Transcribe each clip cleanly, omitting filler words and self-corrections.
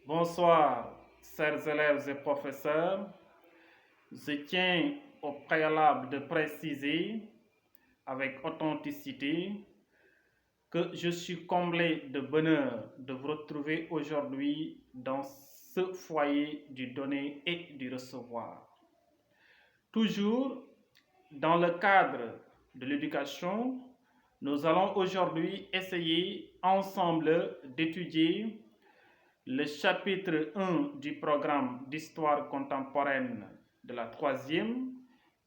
Bonsoir, chers élèves et professeurs. Je tiens au préalable de préciser avec authenticité que je suis comblé de bonheur de vous retrouver aujourd'hui dans ce foyer du donner et du recevoir. Toujours dans le cadre de l'éducation, nous allons aujourd'hui essayer ensemble d'étudier le chapitre 1 du programme d'histoire contemporaine de la troisième,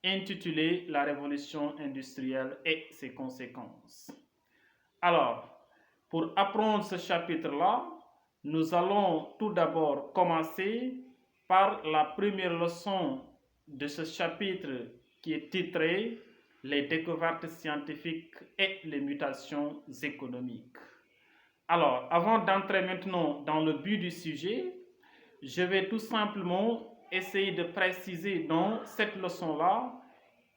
intitulé La révolution industrielle et ses conséquences. Alors, pour apprendre ce chapitre-là, nous allons tout d'abord commencer par la première leçon de ce chapitre qui est titré Les découvertes scientifiques et les mutations économiques. Alors, avant d'entrer maintenant dans le but du sujet, je vais tout simplement essayer de préciser dans cette leçon-là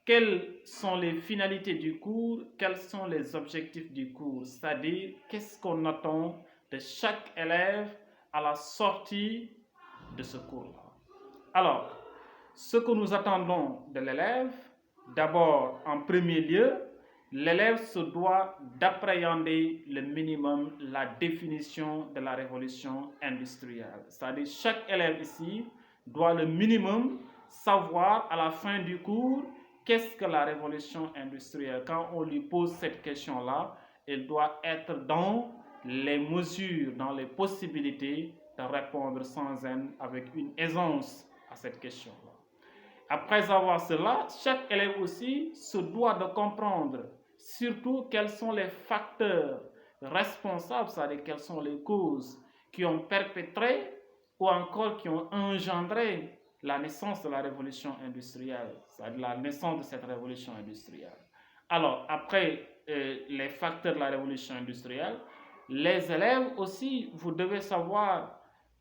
quelles sont les finalités du cours, quels sont les objectifs du cours, c'est-à-dire qu'est-ce qu'on attend de chaque élève à la sortie de ce cours-là. Alors, ce que nous attendons de l'élève, d'abord, en premier lieu, l'élève se doit d'appréhender le minimum la définition de la révolution industrielle. C'est-à-dire chaque élève ici doit le minimum savoir à la fin du cours qu'est-ce que la révolution industrielle. Quand on lui pose cette question-là, il doit être dans les mesures, dans les possibilités de répondre sans haine, avec une aisance à cette question-là. Après avoir cela, chaque élève aussi se doit de comprendre surtout quels sont les facteurs responsables, c'est-à-dire quelles sont les causes qui ont perpétré ou encore qui ont engendré la naissance de la révolution industrielle, c'est-à-dire la naissance de cette révolution industrielle. Alors, après les facteurs de la révolution industrielle, les élèves aussi, vous devez savoir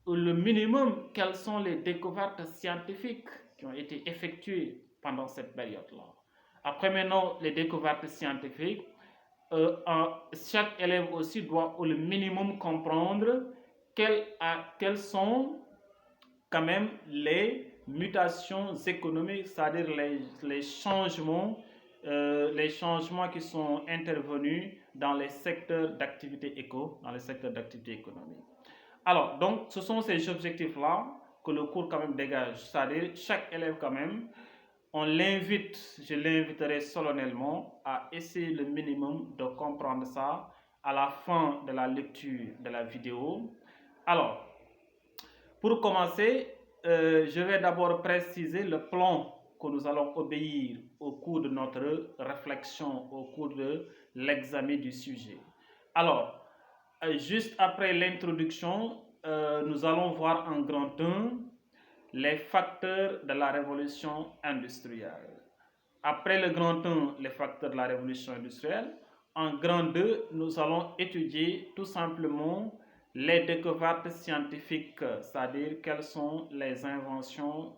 le minimum quelles sont les découvertes scientifiques qui ont été effectuées pendant cette période-là. Après maintenant les découvertes scientifiques, chaque élève aussi doit au minimum comprendre quelles sont quand même les mutations économiques, c'est-à-dire les changements qui sont intervenus dans les secteurs d'activité dans les secteurs d'activité économique. Alors, donc, ce sont ces objectifs-là que le cours quand même dégage, c'est-à-dire chaque élève quand même, je l'inviterai solennellement à essayer le minimum de comprendre ça à la fin de la lecture de la vidéo. Alors, pour commencer, je vais d'abord préciser le plan que nous allons obéir au cours de notre réflexion, au cours de l'examen du sujet. Alors, juste après l'introduction, nous allons voir en grand 1 les facteurs de la révolution industrielle. Après le grand 1, les facteurs de la révolution industrielle, en grand 2, nous allons étudier tout simplement les découvertes scientifiques, c'est-à-dire quelles sont les inventions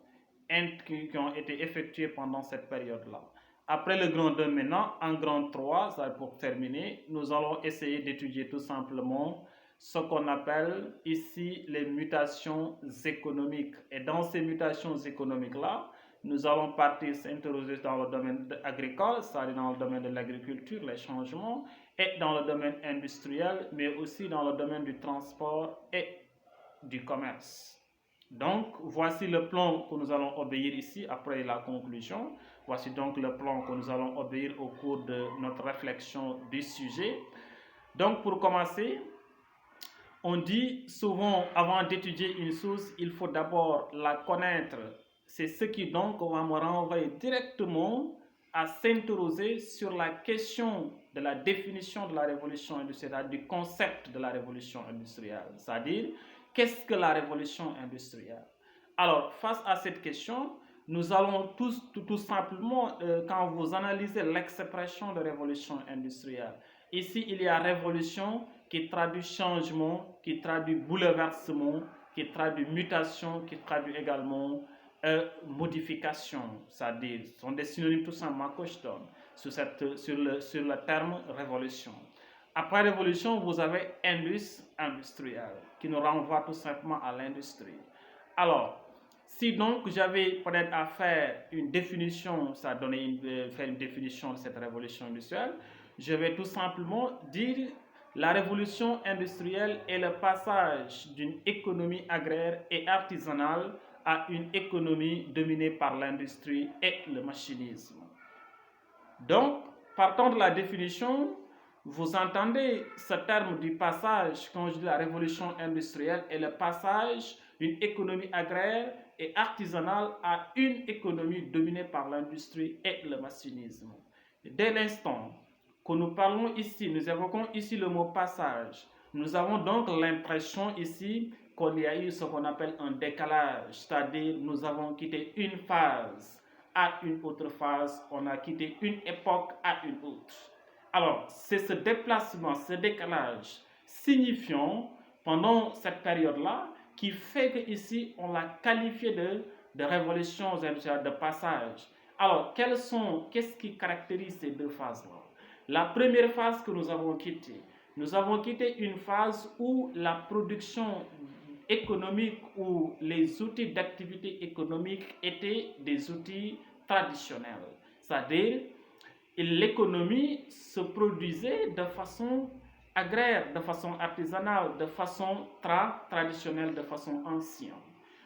qui ont été effectuées pendant cette période-là. Après le grand 2 maintenant, en grand 3, ça pour terminer, nous allons essayer d'étudier tout simplement ce qu'on appelle ici les mutations économiques. Et dans ces mutations économiques-là, nous allons partir s'interroger dans le domaine agricole, c'est-à-dire dans le domaine de l'agriculture, les changements, et dans le domaine industriel, mais aussi dans le domaine du transport et du commerce. Donc, voici le plan que nous allons obéir ici après la conclusion. Voici donc le plan que nous allons obéir au cours de notre réflexion du sujet. Donc, pour commencer, on dit souvent, avant d'étudier une chose, il faut d'abord la connaître. C'est ce qui donc va me renvoyer directement à s'interroger sur la question de la définition de la révolution industrielle, du concept de la révolution industrielle, c'est-à-dire qu'est-ce que la révolution industrielle? Alors, face à cette question, nous allons tout simplement, quand vous analysez l'expression de révolution industrielle, ici il y a révolution qui traduit changement, qui traduit bouleversement, qui traduit mutation, qui traduit également modification, c'est-à-dire, ce sont des synonymes tout simplement que je donne sur le terme révolution. Après révolution, vous avez industriel, qui nous renvoie tout simplement à l'industrie. Alors, si donc j'avais peut-être à faire une définition, faire une définition de cette révolution industrielle, je vais tout simplement dire la révolution industrielle est le passage d'une économie agraire et artisanale à une économie dominée par l'industrie et le machinisme. Donc, partant de la définition, vous entendez ce terme du passage, quand je dis la révolution industrielle, est le passage d'une économie agraire et artisanale à une économie dominée par l'industrie et le machinisme. Dès l'instant que nous parlons ici, nous évoquons ici le mot passage, nous avons donc l'impression ici qu'il y a eu ce qu'on appelle un décalage, c'est-à-dire nous avons quitté une phase à une autre phase, on a quitté une époque à une autre. Alors, c'est ce déplacement, ce décalage signifiant pendant cette période-là qui fait qu'ici, on l'a qualifié de révolution industrielle, de passage. Alors, qu'est-ce qui caractérise ces deux phases-là? La première phase que nous avons quitté une phase où la production économique ou les outils d'activité économique étaient des outils traditionnels. C'est-à-dire, l'économie se produisait de façon agraire, de façon artisanale, de façon traditionnelle, de façon ancienne.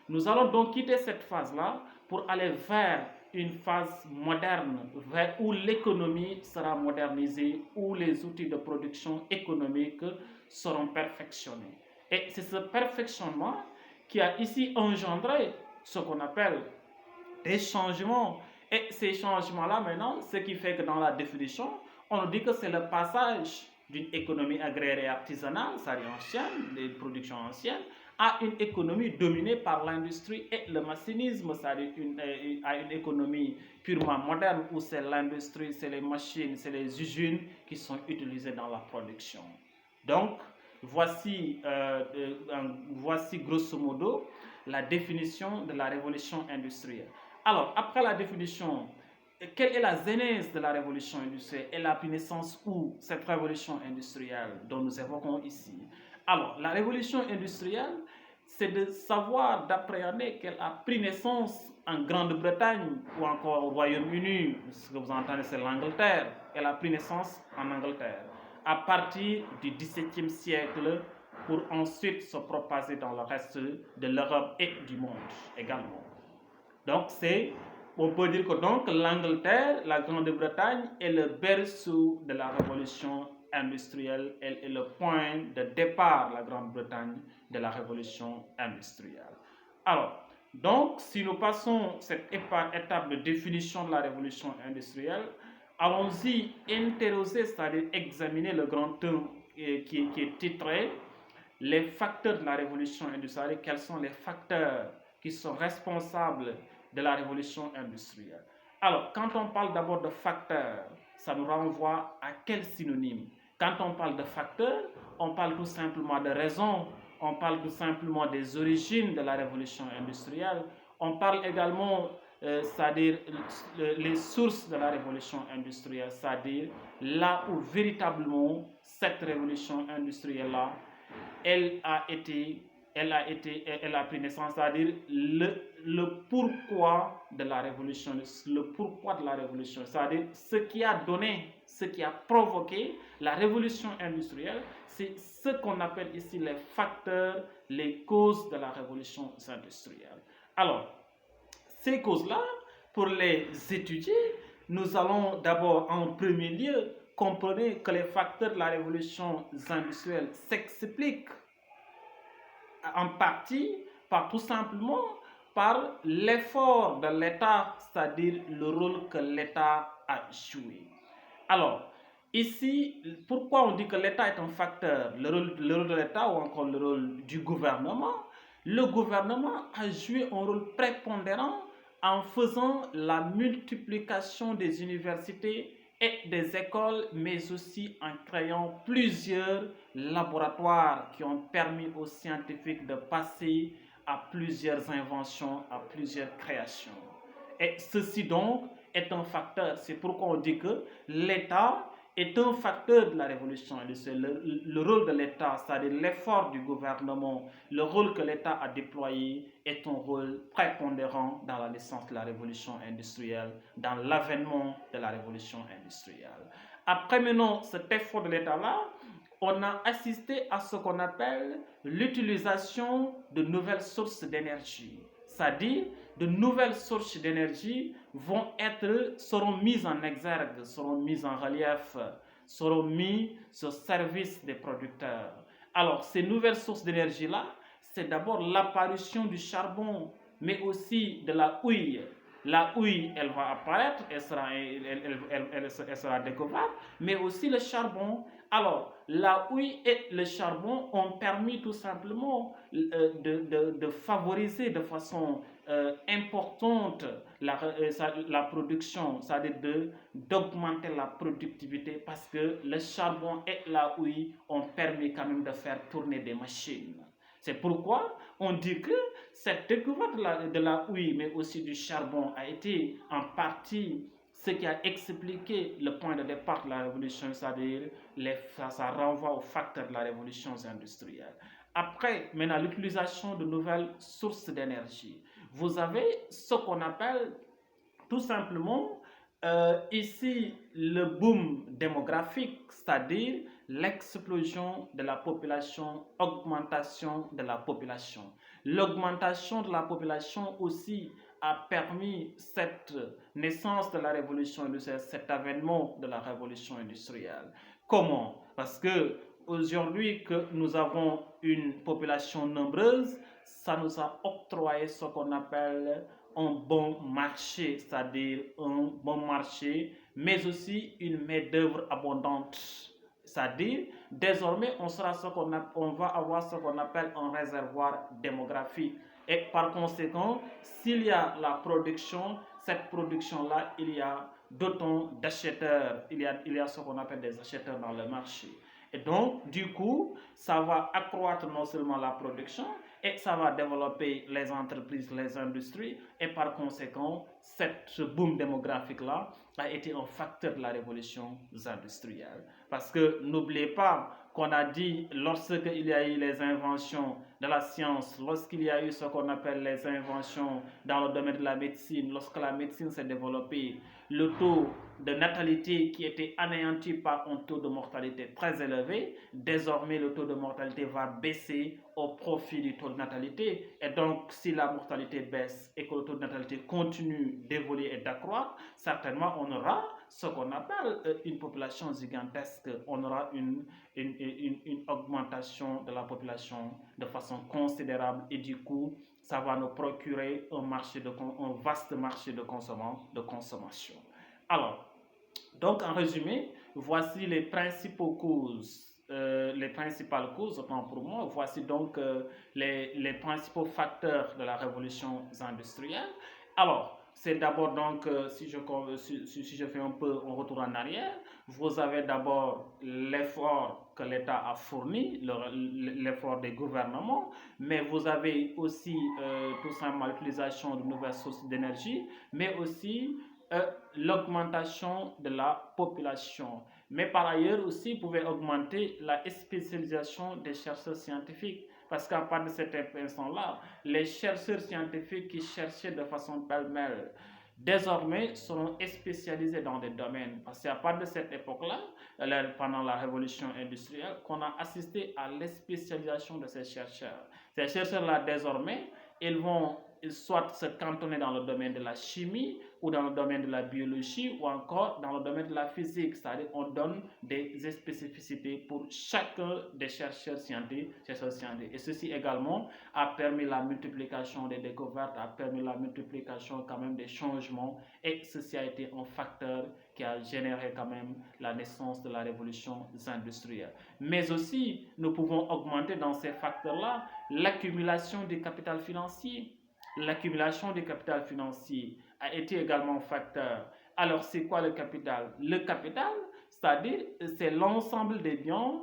Nous allons donc quitter cette phase-là pour aller vers une phase moderne, vers où l'économie sera modernisée, où les outils de production économique seront perfectionnés. Et c'est ce perfectionnement qui a ici engendré ce qu'on appelle des changements. Et ces changements-là, maintenant, ce qui fait que dans la définition, on dit que c'est le passage d'une économie agraire et artisanale, c'est-à-dire ancienne, des productions anciennes, à une économie dominée par l'industrie et le machinisme, c'est-à-dire à une économie purement moderne où c'est l'industrie, c'est les machines, c'est les usines qui sont utilisées dans la production. Donc, voici grosso modo la définition de la révolution industrielle. Alors, après la définition, quelle est la genèse de la révolution industrielle? Elle a pris naissance où, cette révolution industrielle dont nous évoquons ici? Alors, la révolution industrielle, c'est de savoir, d'appréhender qu'elle a pris naissance en Grande-Bretagne ou encore au Royaume-Uni. Ce que vous entendez, c'est l'Angleterre. Elle a pris naissance en Angleterre à partir du XVIIe siècle pour ensuite se propager dans le reste de l'Europe et du monde également. Donc, on peut dire que donc l'Angleterre, la Grande-Bretagne est le berceau de la révolution industrielle. Elle est le point de départ, la Grande-Bretagne, de la révolution industrielle. Alors, donc, si nous passons cette étape de définition de la révolution industrielle, allons-y interroger, c'est-à-dire examiner le grand thème qui est titré « Les facteurs de la révolution industrielle », quels sont les facteurs qui sont responsables de la révolution industrielle. Alors, quand on parle d'abord de facteurs, ça nous renvoie à quel synonyme? Quand on parle de facteurs, on parle tout simplement de raisons, on parle tout simplement des origines de la révolution industrielle, on parle également, c'est-à-dire les sources de la révolution industrielle, c'est-à-dire là où véritablement cette révolution industrielle-là, elle a pris naissance, c'est-à-dire le pourquoi de la révolution, c'est-à-dire ce qui a donné, ce qui a provoqué la révolution industrielle, c'est ce qu'on appelle ici les facteurs, les causes de la révolution industrielle. Alors, ces causes-là, pour les étudier, nous allons d'abord en premier lieu comprendre que les facteurs de la révolution industrielle s'expliquent en partie tout simplement par l'effort de l'État, c'est-à-dire le rôle que l'État a joué. Alors, ici, pourquoi on dit que l'État est un facteur? Le rôle de l'État ou encore le rôle du gouvernement? Le gouvernement a joué un rôle prépondérant en faisant la multiplication des universités et des écoles, mais aussi en créant plusieurs laboratoires qui ont permis aux scientifiques de passer à plusieurs inventions, à plusieurs créations. Et ceci donc est un facteur. C'est pourquoi on dit que l'État est un facteur de la révolution industrielle. Le rôle de l'État, c'est-à-dire l'effort du gouvernement, le rôle que l'État a déployé est un rôle prépondérant dans la naissance de la révolution industrielle, dans l'avènement de la révolution industrielle. Après maintenant cet effort de l'État-là, on a assisté à ce qu'on appelle l'utilisation de nouvelles sources d'énergie. C'est-à-dire, de nouvelles sources d'énergie seront mises en exergue, seront mises en relief, seront mises au service des producteurs. Alors, ces nouvelles sources d'énergie-là, c'est d'abord l'apparition du charbon, mais aussi de la houille. La houille, elle va apparaître, elle sera découverte, mais aussi le charbon. Alors, la houille et le charbon ont permis tout simplement de favoriser de façon importante la production, c'est-à-dire d'augmenter la productivité parce que le charbon et la houille ont permis quand même de faire tourner des machines. C'est pourquoi on dit que cette découverte de la houille, mais aussi du charbon, a été en partie ce qui a expliqué le point de départ de la révolution, c'est-à-dire ça renvoie aux facteurs de la révolution industrielle. Après, maintenant, l'utilisation de nouvelles sources d'énergie. Vous avez ce qu'on appelle tout simplement ici le boom démographique, c'est-à-dire l'explosion de la population, augmentation de la population. L'augmentation de la population aussi a permis cette naissance de la révolution industrielle, cet avènement de la révolution industrielle. Comment? Parce que aujourd'hui que nous avons une population nombreuse, ça nous a octroyé ce qu'on appelle un bon marché, c'est-à-dire un bon marché, mais aussi une main-d'œuvre abondante. C'est-à-dire, désormais, on va avoir ce qu'on appelle un réservoir démographique. Et par conséquent, s'il y a la production, cette production-là, il y a d'autant d'acheteurs, il y a ce qu'on appelle des acheteurs dans le marché. Et donc, du coup, ça va accroître non seulement la production, et ça va développer les entreprises, les industries, et par conséquent, ce boom démographique-là a été un facteur de la révolution industrielle. Parce que n'oubliez pas qu'on a dit, lorsqu'il y a eu les inventions de la science, lorsqu'il y a eu ce qu'on appelle les inventions dans le domaine de la médecine, lorsque la médecine s'est développée, le taux de natalité qui était anéanti par un taux de mortalité très élevé, désormais le taux de mortalité va baisser au profit du taux de natalité. Et donc, si la mortalité baisse et que le taux de natalité continue d'évoluer et d'accroître, certainement on aura ce qu'on appelle une population gigantesque. On aura une augmentation de la population de façon considérable et du coup, ça va nous procurer un vaste marché de consommation. Alors, donc en résumé, voici les principales causes, autant pour moi, voici donc les principaux facteurs de la révolution industrielle. Alors, c'est d'abord donc, si je fais un peu un retour en arrière, vous avez d'abord l'effort que l'État a fourni, l'effort des gouvernements, mais vous avez aussi tout simplement l'utilisation de nouvelles sources d'énergie, mais aussi l'augmentation de la population. Mais par ailleurs aussi, vous pouvez augmenter la spécialisation des chercheurs scientifiques. Parce qu'à partir de cet instant-là, les chercheurs scientifiques qui cherchaient de façon pêle-mêle, désormais seront spécialisés dans des domaines. Parce qu'à partir de cette époque-là, pendant la révolution industrielle, qu'on a assisté à l'espécialisation de ces chercheurs. Ces chercheurs-là, désormais, ils vont soit se cantonner dans le domaine de la chimie ou dans le domaine de la biologie ou encore dans le domaine de la physique, c'est-à-dire on donne des spécificités pour chacun des chercheurs scientifiques. Et ceci également a permis la multiplication des découvertes, a permis la multiplication quand même des changements et ceci a été un facteur qui a généré quand même la naissance de la révolution industrielle. Mais aussi, nous pouvons augmenter dans ces facteurs-là l'accumulation du capital financier. L'accumulation du capital financier a été également un facteur. Alors, c'est quoi le capital? Le capital, c'est-à-dire, c'est l'ensemble des biens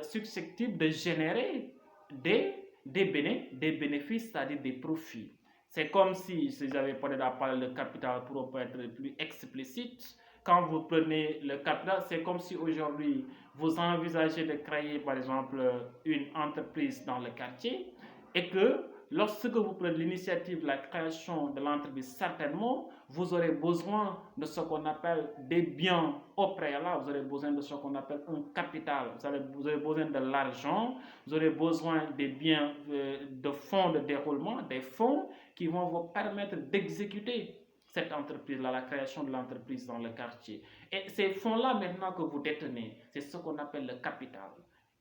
susceptibles de générer des bénéfices, c'est-à-dire des profits. C'est comme si j'avais peut-être à parler de capital pour être plus explicite, Quand vous prenez le capital, c'est comme si aujourd'hui vous envisagez de créer par exemple une entreprise dans le quartier et que lorsque vous prenez l'initiative de la création de l'entreprise, certainement, vous aurez besoin de ce qu'on appelle des biens au préalable, vous aurez besoin de ce qu'on appelle un capital, vous aurez besoin de l'argent, vous aurez besoin des biens, de fonds de déroulement, des fonds qui vont vous permettre d'exécuter cette entreprise-là, la création de l'entreprise dans le quartier. Et ces fonds-là, maintenant que vous détenez, c'est ce qu'on appelle le capital.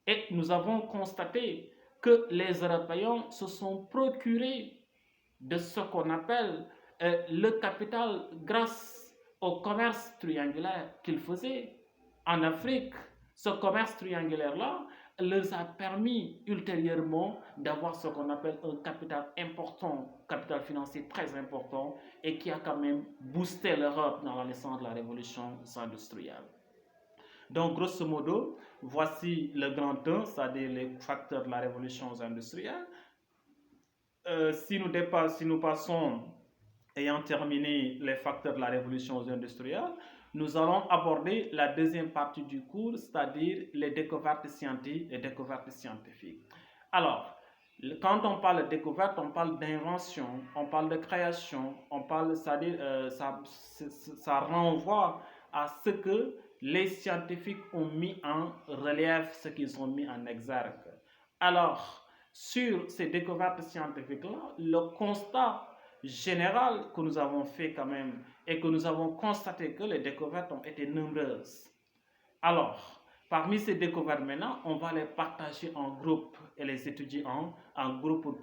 Et nous avons constaté que les Européens se sont procurés de ce qu'on appelle le capital grâce au commerce triangulaire qu'ils faisaient en Afrique. Ce commerce triangulaire-là leur a permis ultérieurement d'avoir ce qu'on appelle un capital important, capital financier très important, et qui a quand même boosté l'Europe dans la naissance de la révolution industrielle. Donc, grosso modo, voici le grand 1, c'est-à-dire les facteurs de la révolution industrielle. Si nous passons, ayant terminé les facteurs de la révolution industrielle, nous allons aborder la deuxième partie du cours, c'est-à-dire les découvertes scientifiques. Alors, quand on parle de découverte, on parle d'invention, on parle de création, on parle, c'est-à-dire, ça renvoie à ce que les scientifiques ont mis en relief, ce qu'ils ont mis en exergue. Alors, sur ces découvertes scientifiques-là, le constat général que nous avons fait quand même et que nous avons constaté que les découvertes ont été nombreuses. Alors, parmi ces découvertes maintenant, on va les partager en groupe et les étudier en groupe pour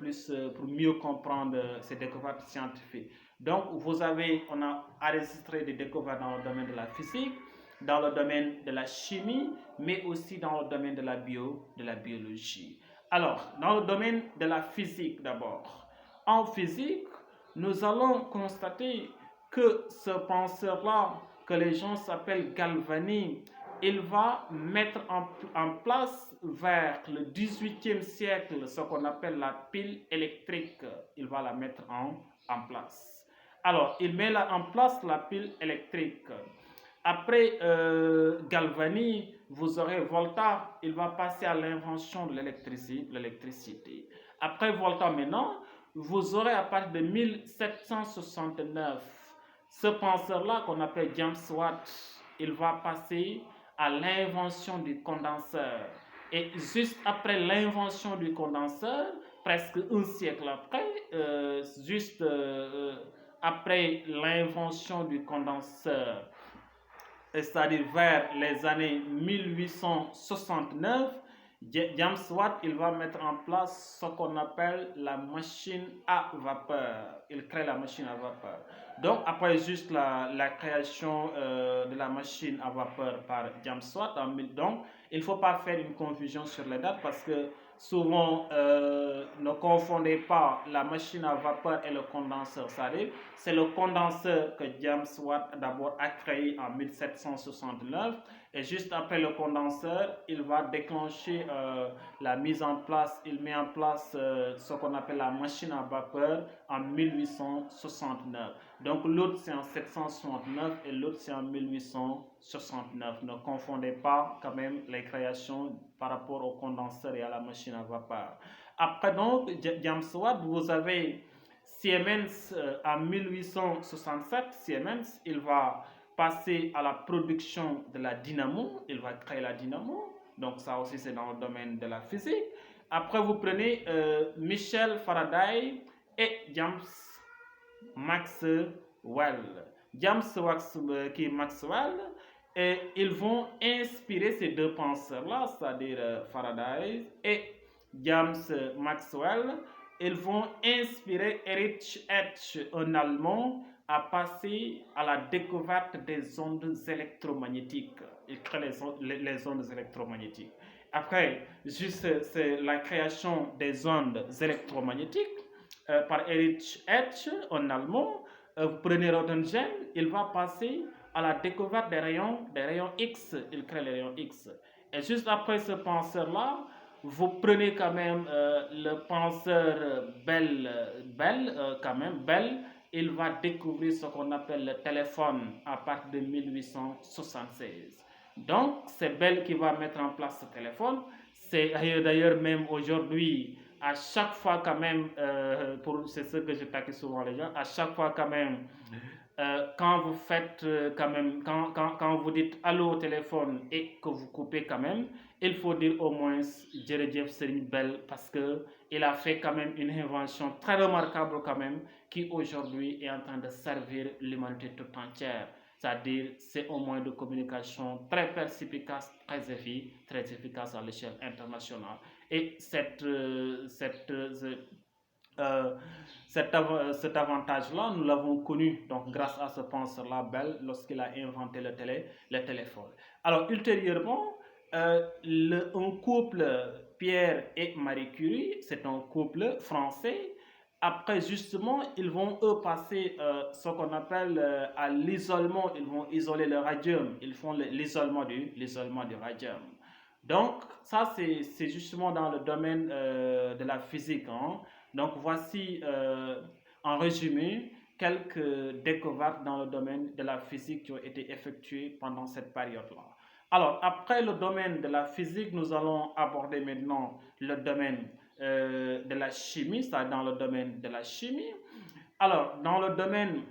mieux comprendre ces découvertes scientifiques. Donc, on a enregistré des découvertes dans le domaine de la physique, dans le domaine de la chimie, mais aussi dans le domaine de la biologie. Alors, dans le domaine de la physique d'abord. En physique, nous allons constater que ce penseur-là, que les gens s'appellent Galvani, il va mettre en place vers le 18e siècle ce qu'on appelle la pile électrique. Il va la mettre en place. Alors, il met en place la pile électrique. Après Galvani, vous aurez Volta, il va passer à l'invention de l'électricité. Après Volta maintenant, vous aurez à partir de 1769, ce penseur-là qu'on appelle James Watt, il va passer à l'invention du condenseur. Et juste après l'invention du condenseur, presque un siècle après, après l'invention du condenseur, c'est-à-dire vers les années 1869, James Watt, il va mettre en place ce qu'on appelle la machine à vapeur. Il crée la machine à vapeur. Donc, après juste la création de la machine à vapeur par James Watt, donc, il ne faut pas faire une confusion sur les dates parce que souvent, ne confondez pas la machine à vapeur et le condenseur. C'est le condenseur que James Watt d'abord a créé en 1769 et juste après le condenseur, il va déclencher la mise en place, il met en place ce qu'on appelle la machine à vapeur en 1869. Donc l'autre c'est en 769 et l'autre c'est en 1869. Ne confondez pas quand même les créations par rapport au condenseur et à la machine à vapeur. Après donc, James Watt, vous avez Siemens en 1867. Siemens, il va passer à la production de la dynamo. Il va créer la dynamo. Donc ça aussi c'est dans le domaine de la physique. Après vous prenez Michel Faraday et James Maxwell. James Maxwell, et ils vont inspirer ces deux penseurs-là, c'est-à-dire Faraday et James Maxwell. Ils vont inspirer Erich Hertz, un Allemand, à passer à la découverte des ondes électromagnétiques. Il crée les ondes électromagnétiques. Après, juste c'est la création des ondes électromagnétiques par Erich Hertz, un Allemand. Vous prenez Röntgen, il va passer à la découverte des rayons X. Il crée les rayons X. Et juste après ce penseur-là, vous prenez quand même le penseur Bell, il va découvrir ce qu'on appelle le téléphone à partir de 1876. Donc, c'est Bell qui va mettre en place ce téléphone. C'est d'ailleurs même aujourd'hui, à chaque fois quand même, c'est ce que je taquine souvent les gens, à chaque fois quand même, quand vous faites quand même, quand vous dites allô au téléphone et que vous coupez quand même, il faut dire au moins Djeredjeff Serigne Bell parce qu'il a fait quand même une invention très remarquable quand même qui aujourd'hui est en train de servir l'humanité tout entière. C'est-à-dire, c'est un moyen de communication très perspicace, très efficace à l'échelle internationale. Et cet avantage-là, nous l'avons connu donc, grâce à ce penseur-là, Bell, lorsqu'il a inventé le téléphone. Alors, ultérieurement, un couple, Pierre et Marie Curie, c'est un couple français. Après, justement, ils vont, eux, passer ce qu'on appelle à l'isolement. Ils vont isoler le radium. Ils font l'isolement du radium. Donc, ça, c'est justement dans le domaine de la physique. Hein. Donc, voici, en résumé, quelques découvertes dans le domaine de la physique qui ont été effectuées pendant cette période-là. Alors, après le domaine de la physique, nous allons aborder maintenant le domaine de la chimie, c'est-à-dire dans le domaine de la chimie. Alors, dans le domaine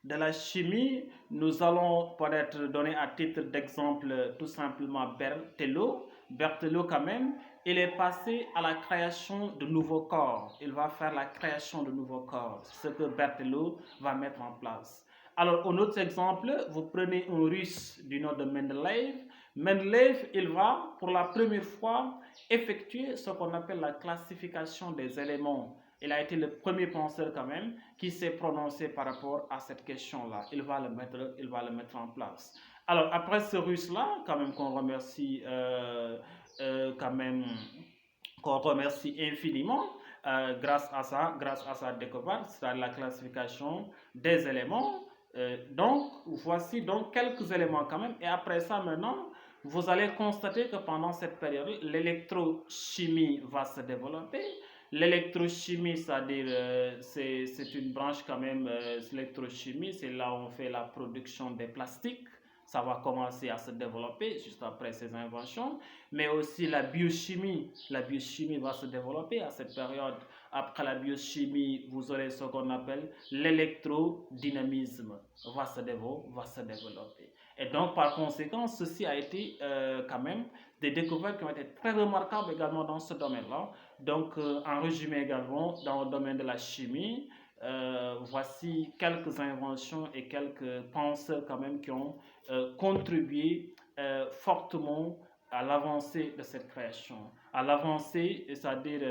de la chimie, nous allons peut-être donner à titre d'exemple tout simplement Berthelot. Berthelot quand même, il est passé à la création de nouveaux corps. Il va faire la création de nouveaux corps, ce que Berthelot va mettre en place. Alors, un autre exemple, vous prenez un russe du nom de Mendeleïev. Mendeleïev, il va pour la première fois effectuer ce qu'on appelle la classification des éléments. Il a été le premier penseur quand même qui s'est prononcé par rapport à cette question-là. Il va le mettre en place. Alors après ce russe-là, quand même qu'on remercie qu'on remercie infiniment grâce à sa découverte, c'est-à-dire la classification des éléments. Donc voici donc quelques éléments quand même. Et après ça maintenant, vous allez constater que pendant cette période, l'électrochimie va se développer. L'électrochimie, c'est-à-dire, c'est une branche quand même, l'électrochimie, c'est là où on fait la production des plastiques. Ça va commencer à se développer juste après ces inventions. Mais aussi la biochimie va se développer à cette période. Après la biochimie, vous aurez ce qu'on appelle l'électrodynamisme va se développer. Et donc, par conséquent, ceci a été quand même des découvertes qui ont été très remarquables également dans ce domaine-là. Donc, en résumé également, dans le domaine de la chimie, voici quelques inventions et quelques penseurs quand même qui ont contribué fortement à l'avancée de cette création, à l'avancée, c'est-à-dire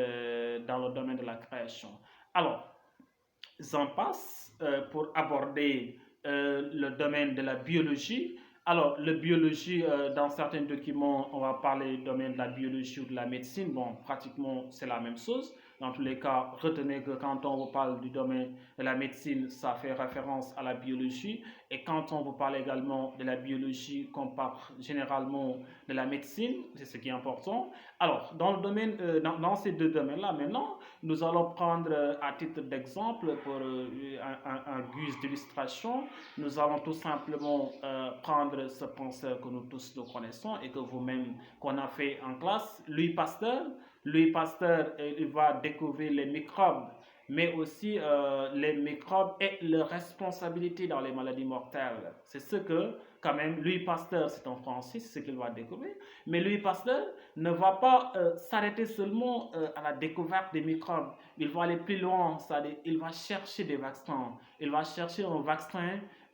dans le domaine de la création. Alors, j'en passe pour aborder le domaine de la biologie. Alors, la biologie, dans certains documents, on va parler du domaine de la biologie ou de la médecine. Bon, pratiquement, c'est la même chose. Dans tous les cas, retenez que quand on vous parle du domaine de la médecine, ça fait référence à la biologie. Et quand on vous parle également de la biologie, qu'on parle généralement de la médecine, c'est ce qui est important. Alors, dans le domaine, dans ces deux domaines-là, maintenant, nous allons prendre à titre d'exemple, pour un guise d'illustration, nous allons tout simplement prendre ce penseur que nous tous nous connaissons et que vous-même, qu'on a fait en classe, Louis Pasteur. Louis Pasteur, il va découvrir les microbes, mais aussi les microbes et leur responsabilité dans les maladies mortelles. C'est ce que, quand même, Louis Pasteur, c'est en français, c'est ce qu'il va découvrir. Mais Louis Pasteur ne va pas s'arrêter seulement à la découverte des microbes. Il va aller plus loin, c'est-à-dire il va chercher des vaccins. Il va chercher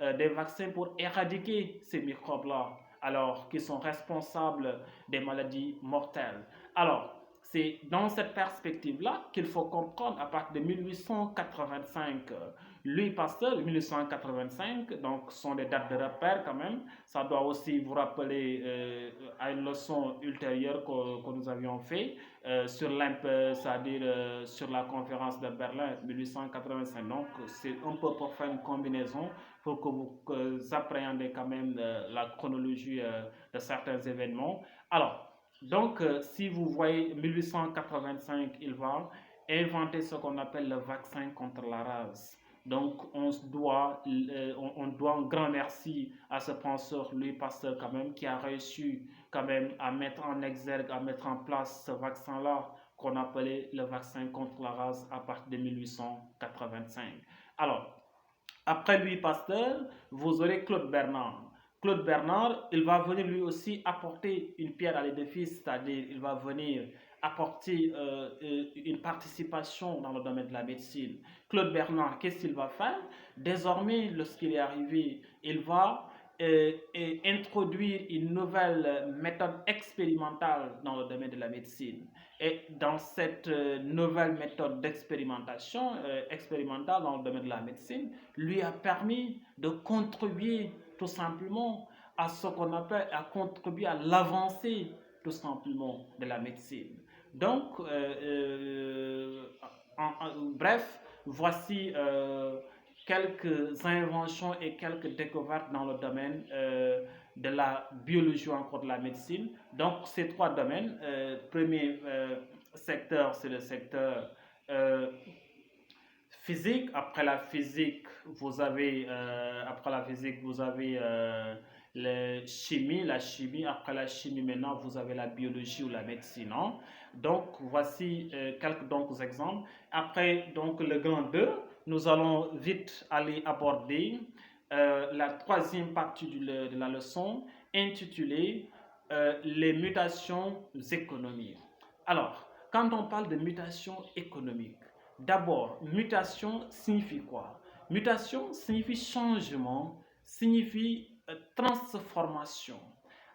des vaccins pour éradiquer ces microbes-là, alors qu'ils sont responsables des maladies mortelles. Alors, c'est dans cette perspective-là qu'il faut comprendre à partir de 1885. Louis Pasteur, 1885, donc ce sont des dates de repère quand même. Ça doit aussi vous rappeler à une leçon ultérieure que nous avions fait c'est-à-dire sur la conférence de Berlin 1885. Donc c'est un peu pour faire une combinaison pour que vous appréhendez quand même la chronologie de certains événements. Alors, donc, si vous voyez 1885, il va inventer ce qu'on appelle le vaccin contre la rase. Donc, on doit un grand merci à ce penseur Louis Pasteur quand même, qui a réussi quand même à mettre en exergue, à mettre en place ce vaccin-là qu'on appelait le vaccin contre la race à partir de 1885. Alors, après Louis Pasteur, vous aurez Claude Bernard. Claude Bernard, il va venir lui aussi apporter une pierre à l'édifice, c'est-à-dire il va venir apporter une participation dans le domaine de la médecine. Claude Bernard, qu'est-ce qu'il va faire? Désormais, lorsqu'il est arrivé, il va introduire une nouvelle méthode expérimentale dans le domaine de la médecine. Et dans cette nouvelle méthode d'expérimentation expérimentale dans le domaine de la médecine, lui a permis de contribuer tout simplement à ce qu'on appelle, à contribuer à l'avancée tout simplement de la médecine. Donc, bref, voici quelques inventions et quelques découvertes dans le domaine de la biologie ou encore de la médecine. Donc, ces trois domaines, premier secteur, c'est le secteur physique. Après la physique, vous avez la chimie. Après la chimie, maintenant, vous avez la biologie ou la médecine. Hein? Donc, voici quelques donc, exemples. Après, donc, le grand 2, nous allons vite aller aborder la troisième partie de la leçon intitulée les mutations économiques. Alors, quand on parle de mutations économiques, d'abord, mutation signifie quoi? Mutation signifie changement, signifie transformation.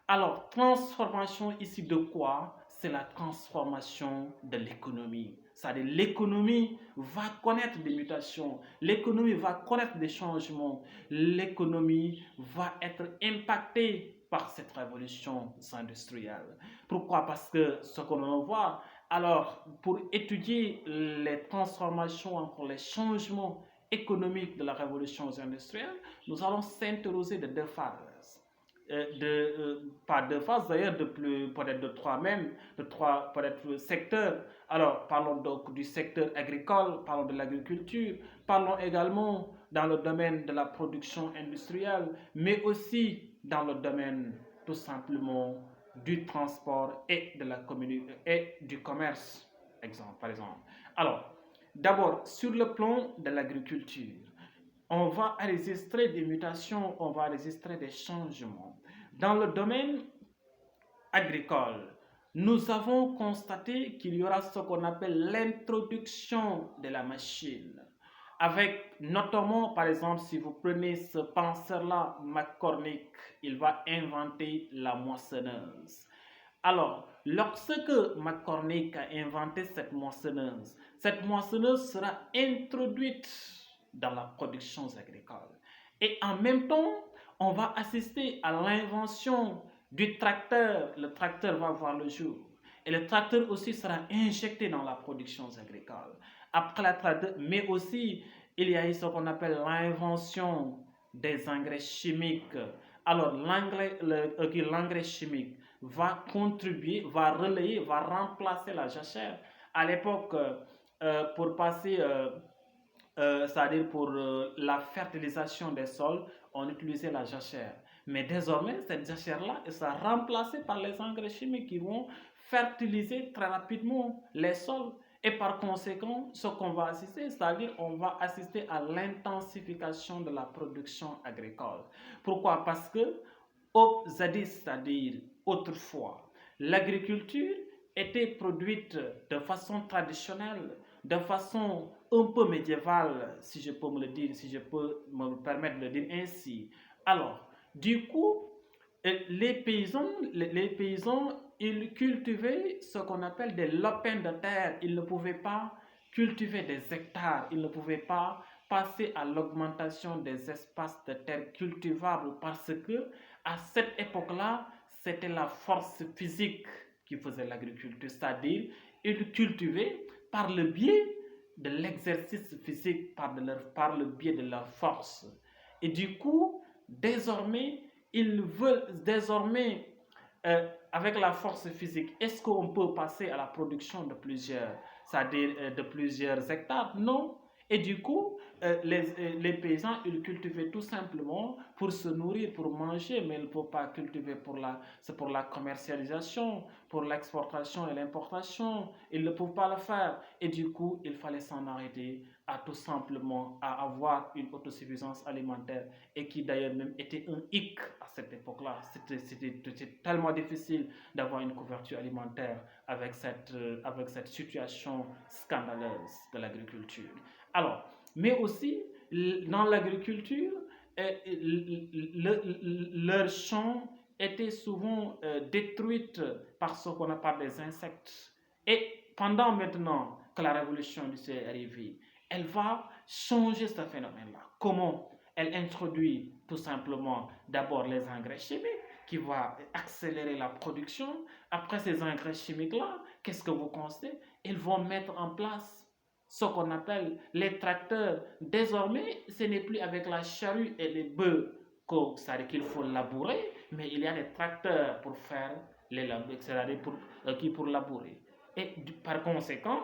Alors, transformation ici de quoi? C'est la transformation de l'économie. C'est-à-dire l'économie va connaître des mutations, l'économie va connaître des changements, l'économie va être impactée par cette révolution industrielle. Pourquoi? Parce que ce qu'on va voir, alors pour étudier les transformations, encore les changements économiques de la révolution industrielle, nous allons s'interroger de deux phases. Pas deux phases d'ailleurs, peut-être de trois même, de trois peut-être secteurs. Alors parlons donc du secteur agricole, parlons de l'agriculture, parlons également dans le domaine de la production industrielle, mais aussi dans le domaine tout simplement du transport et de la et du commerce, par exemple. Alors, d'abord, sur le plan de l'agriculture, on va enregistrer des mutations, on va enregistrer des changements. Dans le domaine agricole, nous avons constaté qu'il y aura ce qu'on appelle l'introduction de la machine. Avec notamment, par exemple, si vous prenez ce penseur-là, McCormick, il va inventer la moissonneuse. Alors, lorsque McCormick a inventé cette moissonneuse sera introduite dans la production agricole. Et en même temps, on va assister à l'invention du tracteur. Le tracteur va voir le jour. Et le tracteur aussi sera injecté dans la production agricole. Après la tracteur, mais aussi, il y a eu ce qu'on appelle l'invention des engrais chimiques. Alors, l'engrais chimique va contribuer, va relayer, va remplacer la jachère. À l'époque, pour passer, c'est-à-dire pour la fertilisation des sols, on utilisait la jachère. Mais désormais, cette jachère-là sera remplacée par les engrais chimiques qui vont fertiliser très rapidement les sols. Et par conséquent, ce qu'on va assister, c'est-à-dire on va assister à l'intensification de la production agricole. Pourquoi? Parce que au Zadis, c'est-à-dire autrefois, l'agriculture était produite de façon traditionnelle, de façon un peu médiévale, si je peux me le dire, si je peux me permettre de le dire ainsi. Alors, du coup, les paysans, ils cultivaient ce qu'on appelle des lopins de terre. Ils ne pouvaient pas cultiver des hectares, ils ne pouvaient pas passer à l'augmentation des espaces de terre cultivables parce que à cette époque-là, c'était la force physique qui faisait l'agriculture, c'est-à-dire ils cultivaient par le biais de l'exercice physique, par le biais de leur force. Et du coup, désormais, ils veulent avec la force physique, est-ce qu'on peut passer à la production de plusieurs, c'est-à-dire de plusieurs hectares? Non. Et du coup, les paysans, ils cultivaient tout simplement pour se nourrir, pour manger, mais ils ne peuvent pas cultiver c'est pour la commercialisation, pour l'exportation et l'importation. Ils ne peuvent pas le faire. Et du coup, il fallait s'en arrêter à tout simplement à avoir une autosuffisance alimentaire et qui d'ailleurs même était un hic à cette époque-là. C'était tellement difficile d'avoir une couverture alimentaire avec cette situation scandaleuse de l'agriculture. Alors, mais aussi, dans l'agriculture, leurs champs étaient souvent détruites par ce qu'on appelle des insectes. Et pendant maintenant que la révolution industrielle est arrivée, elle va changer ce phénomène-là. Comment? Elle introduit tout simplement d'abord les engrais chimiques qui vont accélérer la production. Après ces engrais chimiques-là, qu'est-ce que vous constatez? Ils vont mettre en place ce qu'on appelle les tracteurs. Désormais, ce n'est plus avec la charrue et les bœufs qu'il faut labourer, mais il y a des tracteurs pour faire les labours, c'est-à-dire pour labourer. Et par conséquent,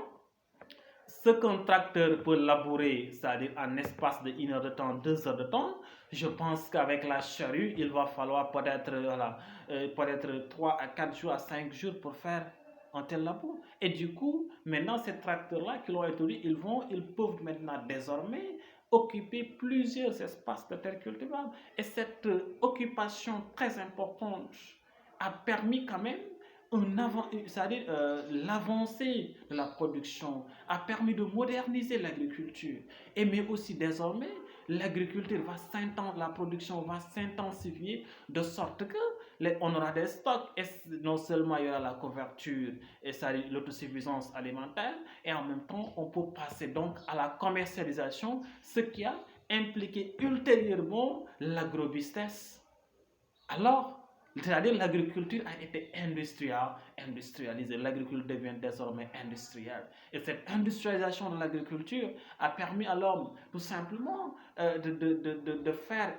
ce qu'un tracteur peut labourer, c'est-à-dire en espace de 1 heure de temps, 2 heures de temps, je pense qu'avec la charrue, il va falloir peut-être 3 à 4 jours à 5 jours pour faire un tel labour. Et du coup, maintenant, ces tracteurs-là qui l'ont introduit, ils peuvent maintenant désormais occuper plusieurs espaces de terre cultivable. Et cette occupation très importante a permis quand même c'est-à-dire l'avancée de la production a permis de moderniser l'agriculture. Et mais aussi désormais, l'agriculture la production va s'intensifier de sorte que on aura des stocks et non seulement il y aura la couverture et l'autosuffisance alimentaire et en même temps on peut passer donc à la commercialisation, ce qui a impliqué ultérieurement l'agrobusiness. Alors, c'est-à-dire l'agriculture a été industrialisée. L'agriculture devient désormais industrielle. Et cette industrialisation de l'agriculture a permis à l'homme tout simplement de faire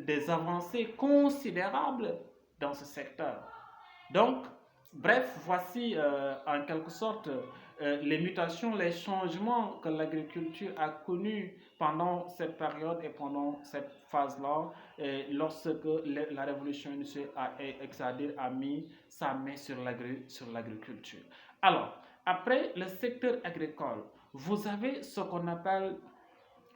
des avancées considérables dans ce secteur. Donc, bref, voici en quelque sorte les mutations, les changements que l'agriculture a connus pendant cette période et pendant cette phase-là, lorsque la révolution industrielle a mis sa main sur l'agriculture. Alors, après le secteur agricole, vous avez ce qu'on appelle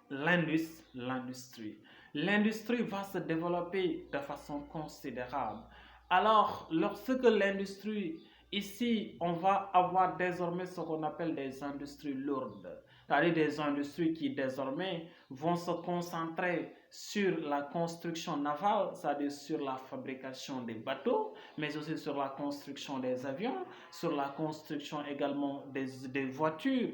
l'industrie. L'industrie va se développer de façon considérable. Alors, lorsque l'industrie, ici, on va avoir désormais ce qu'on appelle des industries lourdes, c'est-à-dire des industries qui désormais vont se concentrer sur la construction navale, c'est-à-dire sur la fabrication des bateaux, mais aussi sur la construction des avions, sur la construction également des voitures.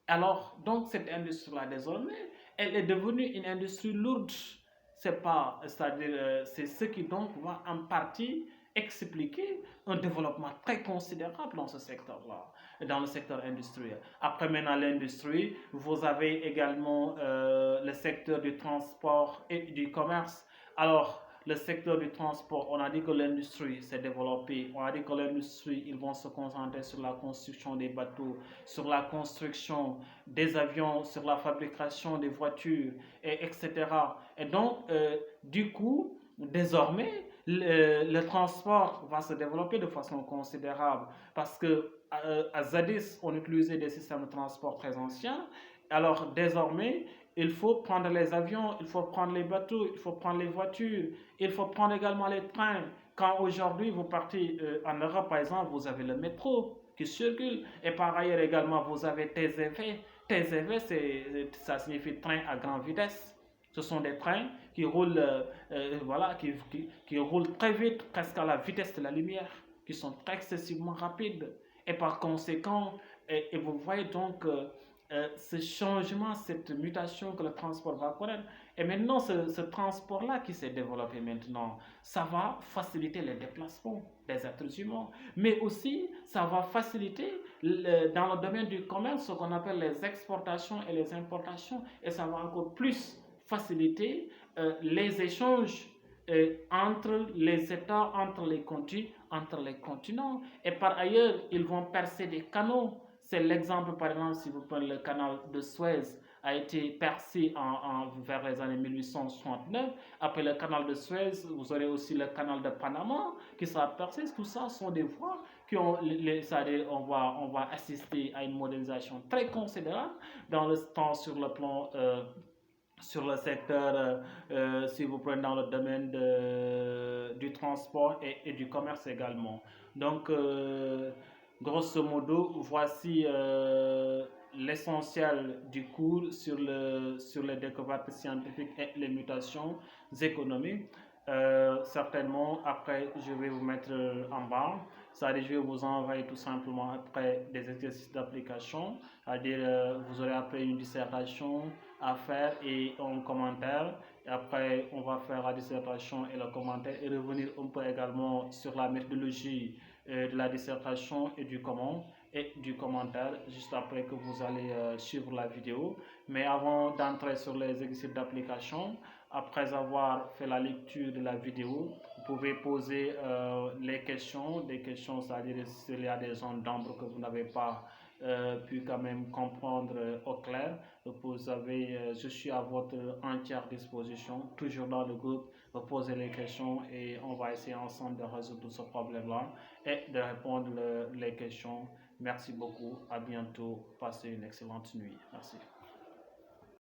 Alors, donc cette industrie-là désormais, elle est devenue une industrie lourde. C'est ce qui donc va en partie expliquer un développement très considérable dans ce secteur-là, dans le secteur industriel. Après maintenant l'industrie, vous avez également le secteur du transport et du commerce. Alors, le secteur du transport, on a dit que l'industrie s'est développée, on a dit que l'industrie, ils vont se concentrer sur la construction des bateaux, sur la construction des avions, sur la fabrication des voitures, etc. Et donc, du coup, désormais, le transport va se développer de façon considérable parce que à Zadis, on utilisait des systèmes de transport très anciens. Alors désormais, il faut prendre les avions, il faut prendre les bateaux, il faut prendre les voitures, il faut prendre également les trains. Quand aujourd'hui vous partez en Europe, par exemple, vous avez le métro qui circule et par ailleurs également vous avez TGV. TGV, ça signifie train à grande vitesse. Ce sont des trains qui roulent, qui roulent très vite, presque à la vitesse de la lumière, qui sont excessivement rapides. Et par conséquent, et vous voyez donc ce changement, cette mutation que le transport va connaître. Et maintenant, ce transport-là qui s'est développé maintenant, ça va faciliter les déplacements des êtres humains, mais aussi ça va faciliter dans le domaine du commerce ce qu'on appelle les exportations et les importations, et ça va encore plus faciliter les échanges entre les États, entre les continents. Et par ailleurs, ils vont percer des canaux. C'est l'exemple, par exemple, si vous prenez le canal de Suez a été percé vers les années 1869. Après le canal de Suez, vous aurez aussi le canal de Panama qui sera percé. Tout ça sont des voies qui ont, on va assister à une modernisation très considérable dans le temps sur le plan sur le secteur, si vous prenez dans le domaine du transport et du commerce également. Donc, grosso modo, voici l'essentiel du cours sur les découvertes scientifiques et les mutations économiques. Certainement, après, je vais vous mettre en bas. C'est-à-dire, je vais vous envoyer tout simplement après des exercices d'application. C'est-à-dire, vous aurez après une dissertation à faire et un commentaire. Et après, on va faire la dissertation et le commentaire et revenir un peu également sur la méthodologie de la dissertation et du commentaire juste après que vous allez suivre la vidéo. Mais avant d'entrer sur les exercices d'application, après avoir fait la lecture de la vidéo, vous pouvez poser des questions, c'est-à-dire s'il y a des zones d'ombre que vous n'avez pas pu quand même comprendre au clair. Vous avez, je suis à votre entière disposition, toujours dans le groupe. Vous posez les questions et on va essayer ensemble de résoudre ce problème-là et de répondre les questions. Merci beaucoup, à bientôt, passez une excellente nuit. Merci.